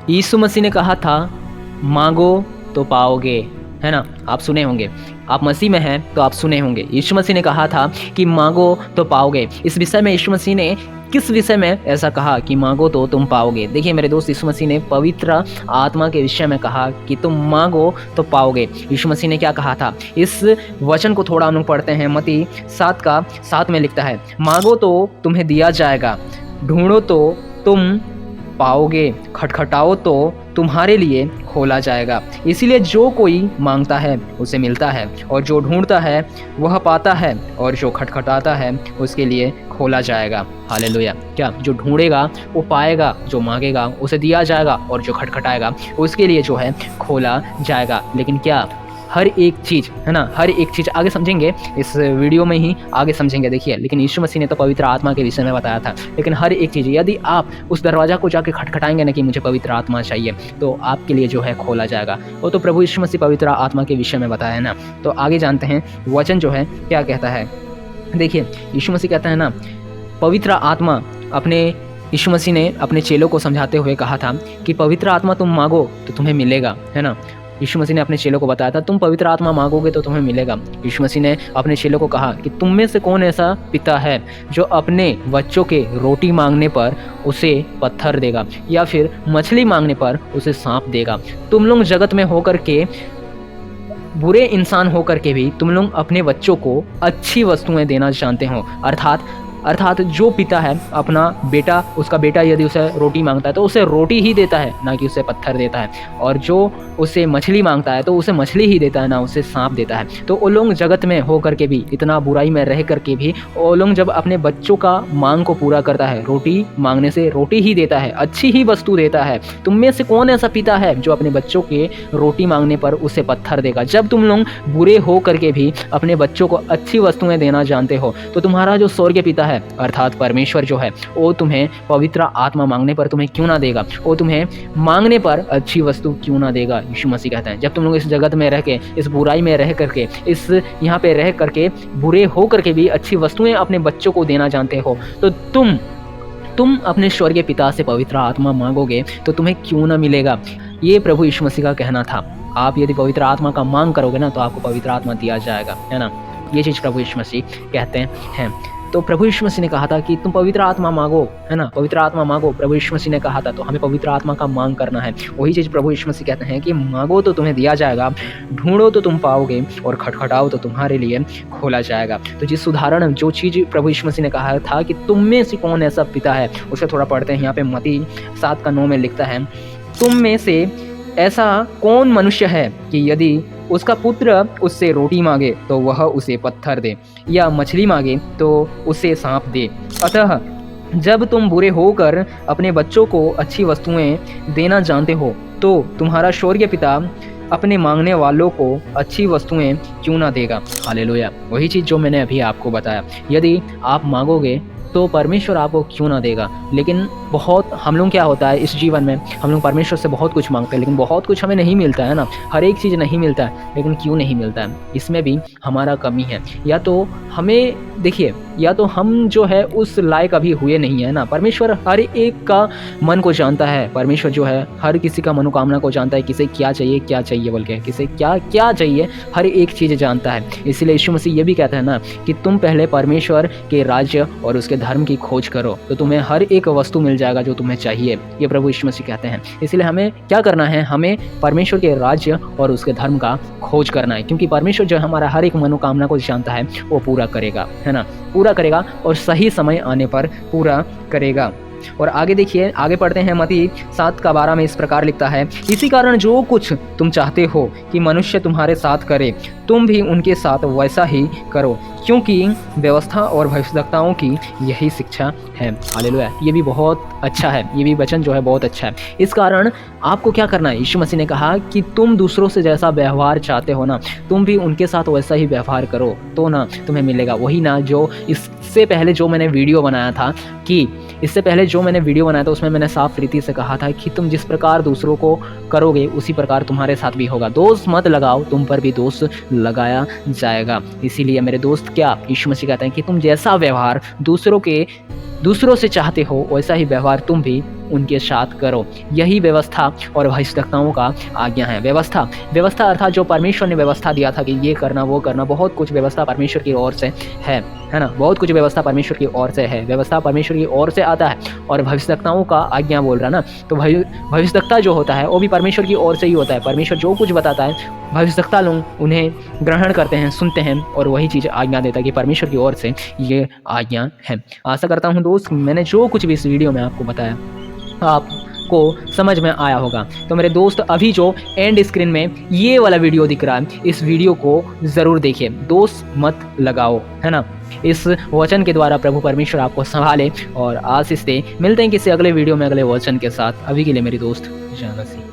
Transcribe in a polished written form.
यीशु मसीह ने कहा था, मांगो तो पाओगे, है ना? आप सुने होंगे, आप मसीह में हैं तो आप सुने होंगे। यीशु मसीह ने कहा था कि मांगो तो पाओगे। इस विषय में यीशु मसीह ने किस विषय में ऐसा कहा कि मांगो तो तुम पाओगे? देखिए मेरे दोस्त, यीशु मसीह ने पवित्र आत्मा के विषय में कहा कि तुम मांगो तो पाओगे। यीशु मसीह ने क्या कहा था? इस वचन को थोड़ा हम लोग पढ़ते हैं। मत्ती 7:7 में लिखता है, मांगो तो तुम्हें दिया जाएगा, ढूंढो तो तुम पाओगे, खटखटाओ तो तुम्हारे लिए खोला जाएगा। इसीलिए जो कोई मांगता है उसे मिलता है, और जो ढूंढता है वह पाता है, और जो खटखटाता है उसके लिए खोला जाएगा। हालेलुया। क्या? जो ढूंढेगा वो पाएगा, जो मांगेगा उसे दिया जाएगा, और जो खटखटाएगा उसके लिए जो है खोला जाएगा। लेकिन क्या हर एक चीज़, है ना, हर एक चीज़ आगे समझेंगे, इस वीडियो में ही आगे समझेंगे। देखिए, लेकिन यीशु मसीह ने तो पवित्र आत्मा के विषय में बताया था। लेकिन हर एक चीज़, यदि आप उस दरवाज़ा को जाके खटखटाएंगे ना कि मुझे पवित्र आत्मा चाहिए, तो आपके लिए जो है खोला जाएगा। वो तो प्रभु यीशु मसीह पवित्र आत्मा के विषय में बताया है ना। तो आगे जानते हैं वचन जो है क्या कहता है। देखिए, यीशु मसीह कहता है ना, पवित्र आत्मा यीशु मसीह ने अपने चेलों को समझाते हुए कहा था कि पवित्र आत्मा तुम मांगो तो तुम्हें मिलेगा, है ना। यीशु मसीह ने अपने चेलों को बताया था, तुम पवित्र आत्मा मांगोगे तो तुम्हें मिलेगा। यीशु मसीह ने अपने चेलों को कहा कि तुम में से कौन ऐसा पिता है जो अपने बच्चों के रोटी मांगने पर उसे पत्थर देगा, या फिर मछली मांगने पर उसे सांप देगा। तुम लोग जगत में होकर के, बुरे इंसान होकर के भी तुम लोग अपने बच्चों को अच्छी वस्तुएं देना जानते हो। अर्थात जो पिता है अपना बेटा, उसका बेटा यदि उसे रोटी मांगता है तो उसे रोटी ही देता है, ना कि उसे पत्थर देता है। और जो उसे मछली मांगता है तो उसे मछली ही देता है, ना उसे सांप देता है। तो वो लोग जगत में हो करके भी, इतना बुराई में रह करके भी, वो लोग जब अपने बच्चों का मांग को पूरा करता है, रोटी मांगने से रोटी ही देता है, अच्छी ही वस्तु देता है। तुम में से कौन ऐसा पिता है जो अपने बच्चों के रोटी मांगने पर उसे पत्थर देगा? जब तुम लोग बुरे हो करके भी अपने बच्चों को अच्छी वस्तुएं देना जानते हो, तो तुम्हारा जो स्वर्गीय पिता है अर्थात परमेश्वर जो है, वो तुम्हें पवित्र आत्मा मांगने पर तुम्हें क्यों ना देगा? वो तुम्हें मांगने पर अच्छी वस्तु क्यों ना देगा? यीशु मसीह कहते हैं, जब तुम लोग इस जगत में रह के, इस बुराई में रह करके, इस यहाँ पे रह करके बुरे हो करके भी अच्छी वस्तुएं अपने बच्चों को देना जानते हो, तो तुम अपने स्वर्गीय पिता से पवित्र आत्मा मांगोगे तो तुम्हें क्यों ना मिलेगा? ये प्रभु यीशु मसीह का कहना था। आप यदि पवित्र आत्मा का मांग करोगे ना तो आपको पवित्र आत्मा दिया जाएगा, है ना। ये चीज़ प्रभु यीशु मसीह कहते हैं। तो प्रभु यीशु मसीह ने कहा था कि तुम पवित्र आत्मा मांगो, है ना, पवित्र आत्मा मांगो। प्रभु यीशु मसीह ने कहा था, तो हमें पवित्र आत्मा का मांग करना है। वही चीज़ प्रभु यीशु मसीह कहते हैं कि मांगो तो तुम्हें दिया जाएगा, ढूंढो तो तुम पाओगे, और खटखटाओ तो तुम्हारे लिए खोला जाएगा। तो जिस उदाहरण, जो चीज़ प्रभु यीशु मसीह ने कहा था कि तुम में से कौन ऐसा पिता है, उसे थोड़ा पढ़ते हैं। यहाँ पे मत्ती 7:9 में लिखता है, तुम में से ऐसा कौन मनुष्य है कि यदि उसका पुत्र उससे रोटी मांगे तो वह उसे पत्थर दे, या मछली मांगे तो उसे सांप दे? अतः जब तुम बुरे होकर अपने बच्चों को अच्छी वस्तुएं देना जानते हो, तो तुम्हारा स्वर्गीय पिता अपने मांगने वालों को अच्छी वस्तुएं क्यों ना देगा? हालेलुया। वही चीज़ जो मैंने अभी आपको बताया, यदि आप मांगोगे तो परमेश्वर आपको क्यों ना देगा। लेकिन बहुत हम लोग क्या होता है इस जीवन में, हम लोग परमेश्वर से बहुत कुछ मांगते हैं, लेकिन बहुत कुछ हमें नहीं मिलता है ना। हर एक चीज़ नहीं मिलता है, लेकिन क्यों नहीं मिलता है? इसमें भी हमारा कमी है। या तो हमें, देखिए, या तो हम जो है उस लायक अभी हुए नहीं है ना। परमेश्वर हर एक का मन को जानता है। परमेश्वर जो है हर किसी का मनोकामना को जानता है, किसे क्या चाहिए बोल के, किसे क्या चाहिए, हर एक चीज़ जानता है। इसलिए यीशु मसीह ये भी कहता है ना कि तुम पहले परमेश्वर के राज्य और उसके धर्म की खोज करो, तो तुम्हें हर एक वस्तु मिल जाएगा जो तुम्हें चाहिए। ये प्रभु यीशु मसीह कहते हैं। इसलिए हमें क्या करना है? हमें परमेश्वर के राज्य और उसके धर्म का खोज करना है, क्योंकि परमेश्वर जो हमारा हर एक मनोकामना को जानता है, वो पूरा करेगा, है ना, पूरा करेगा, और सही समय आने पर पूरा करेगा। और आगे देखिए, आगे पढ़ते हैं। मत्ती 7:12 में इस प्रकार लिखता है, इसी कारण जो कुछ तुम चाहते हो कि मनुष्य तुम्हारे साथ करे, तुम भी उनके साथ वैसा ही करो, क्योंकि व्यवस्था और भविष्यवक्ताओं की यही शिक्षा है। हालेलुया। ये भी बहुत अच्छा है, ये भी वचन जो है बहुत अच्छा है। इस कारण आपको क्या करना है? यीशु मसीह ने कहा कि तुम दूसरों से जैसा व्यवहार चाहते हो ना, तुम भी उनके साथ वैसा ही व्यवहार करो, तो ना तुम्हें मिलेगा। वही ना, जो इससे पहले जो मैंने वीडियो बनाया था उसमें मैंने साफ रीति से कहा था कि तुम जिस प्रकार दूसरों को करोगे उसी प्रकार तुम्हारे साथ भी होगा। दोष मत लगाओ, तुम पर भी दोष लगाया जाएगा। इसीलिए मेरे दोस्त, क्या यीशु मसीह कहते हैं कि तुम जैसा व्यवहार दूसरों के दूसरों से चाहते हो वैसा ही व्यवहार तुम भी उनके साथ करो। यही व्यवस्था और भविष्यवक्ताओं का आज्ञा है। व्यवस्था अर्थात जो परमेश्वर ने व्यवस्था दिया था कि ये करना वो करना, बहुत कुछ व्यवस्था परमेश्वर की ओर से है ना। बहुत कुछ व्यवस्था परमेश्वर की ओर से है, व्यवस्था परमेश्वर की ओर से आता है। और भविष्यवक्ताओं का आज्ञा बोल रहा ना, तो भविष्यवक्ता जो होता है वो भी परमेश्वर की ओर से ही होता है। परमेश्वर जो कुछ बताता है भविष्यवक्ता लोग उन्हें ग्रहण करते हैं, सुनते हैं और वही चीज़ आज्ञा देता है कि परमेश्वर की ओर से ये आज्ञा है। आशा करता हूँ दोस्त मैंने जो कुछ भी इस वीडियो में आपको बताया आपको समझ में आया होगा। तो मेरे दोस्त अभी जो एंड स्क्रीन में ये वाला वीडियो दिख रहा है, इस वीडियो को ज़रूर देखिए, दोष मत लगाओ, है ना। इस वचन के द्वारा प्रभु परमेश्वर आपको संभाले और आशीष दे। मिलते हैं किसी अगले वीडियो में अगले वचन के साथ। अभी के लिए मेरी दोस्त जय मसीह।